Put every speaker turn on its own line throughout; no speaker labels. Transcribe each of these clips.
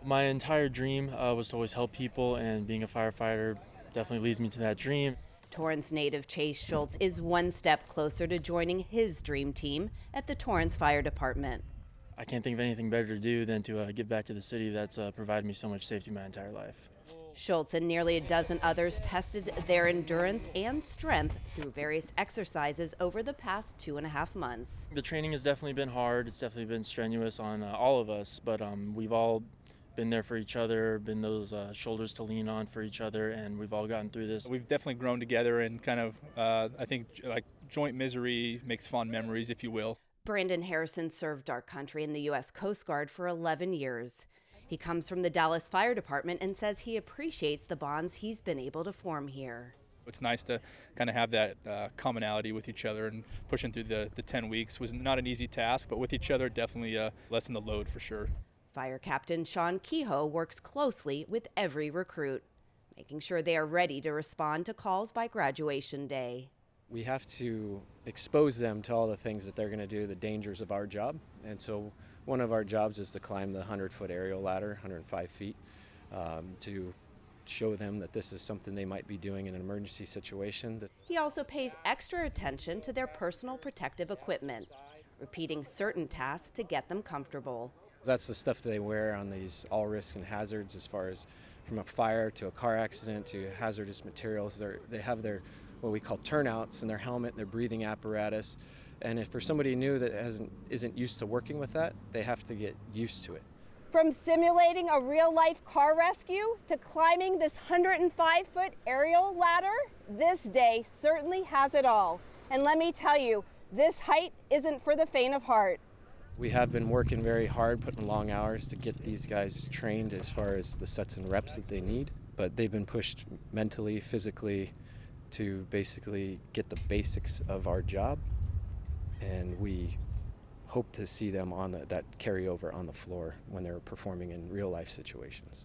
My entire dream was to always help people, and being a firefighter definitely leads me to that dream.
Torrance native Chase Schultz is one step closer to joining his dream team at the Torrance Fire Department.
I can't think of anything better to do than to give back to the city that's provided me so much safety my entire life.
Schultz and nearly a dozen others tested their endurance and strength through various exercises over the past 2.5 months.
The training has definitely been hard. It's definitely been strenuous on all of us, but we've all been there for each other, been those shoulders to lean on for each other, and we've all gotten through this.
We've definitely grown together, and kind of, I think, like joint misery makes fond memories, if you will.
Brandon Harrison served our country in the U.S. Coast Guard for 11 years. He comes from the Dallas Fire Department and says he appreciates the bonds he's been able to form here.
It's nice to kind of have that commonality with each other, and pushing through the 10 weeks was not an easy task, but with each other, definitely lessened the load for sure.
Fire Captain Sean Kehoe works closely with every recruit, making sure they are ready to respond to calls by graduation day.
We have to expose them to all the things that they're going to do, the dangers of our job. And so one of our jobs is to climb the 100-foot aerial ladder, 105 feet, to show them that this is something they might be doing in an emergency situation.
He also pays extra attention to their personal protective equipment, repeating certain tasks to get them comfortable.
That's the stuff that they wear on these all risks and hazards, as far as from a fire to a car accident to hazardous materials. They have their what we call turnouts in their helmet, their breathing apparatus. And if for somebody new that isn't used to working with that, they have to get used to it.
From simulating a real-life car rescue to climbing this 105-foot aerial ladder, this day certainly has it all. And let me tell you, this height isn't for the faint of heart.
We have been working very hard, putting long hours to get these guys trained as far as the sets and reps that they need. But they've been pushed mentally, physically, to basically get the basics of our job. And we hope to see them on that carryover on the floor when they're performing in real life situations.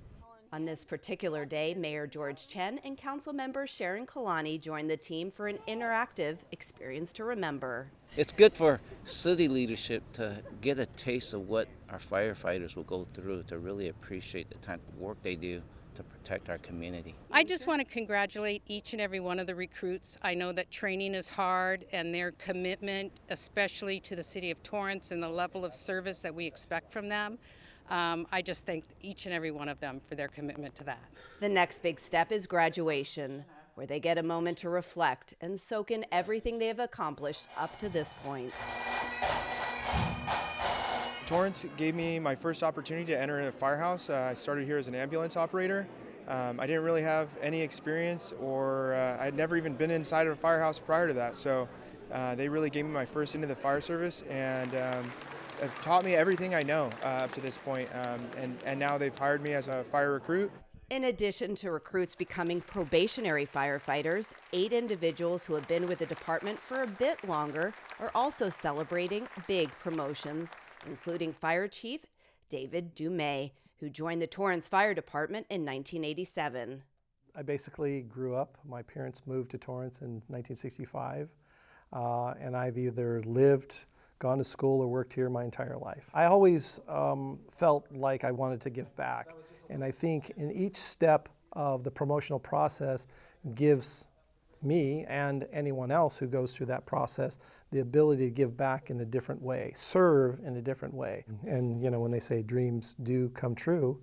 On this particular day, Mayor George Chen and council member Sharon Kalani joined the team for an interactive experience to remember.
It's good for city leadership to get a taste of what our firefighters will go through, to really appreciate the type of work they do to protect our community.
I just want to congratulate each and every one of the recruits. I know that training is hard, and their commitment, especially to the city of Torrance and the level of service that we expect from them, I just thank each and every one of them for their commitment to that.
The next big step is graduation, where they get a moment to reflect and soak in everything they have accomplished up to this point.
Torrance gave me my first opportunity to enter a firehouse. I started here as an ambulance operator. I didn't really have any experience, or I'd never even been inside of a firehouse prior to that. So they really gave me my first into the fire service, and have taught me everything I know up to this point. And now they've hired me as a fire recruit.
In addition to recruits becoming probationary firefighters, 8 individuals who have been with the department for a bit longer are also celebrating big promotions, including Fire Chief David Dumais, who joined the Torrance Fire Department in 1987.
I basically grew up. My parents moved to Torrance in 1965, and I've either lived, gone to school, or worked here my entire life. I always felt like I wanted to give back, and I think in each step of the promotional process gives me and anyone else who goes through that process the ability to give back in a different way, serve in a different way. And you know, when they say dreams do come true,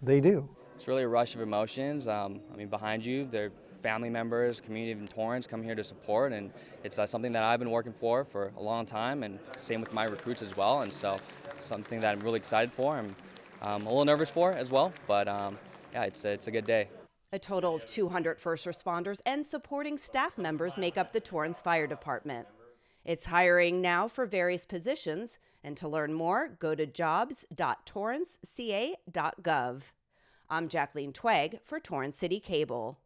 they do.
It's really a rush of emotions. I mean, behind you, they're family members, community in Torrance come here to support, and it's something that I've been working for a long time, and same with my recruits as well. And so it's something that I'm really excited for. I'm a little nervous for as well, but yeah, it's a good day.
A total of 200 first responders and supporting staff members make up the Torrance Fire Department. It's hiring now for various positions, and to learn more, go to jobs.torranceca.gov. I'm Jacqueline Twegg for Torrance City Cable.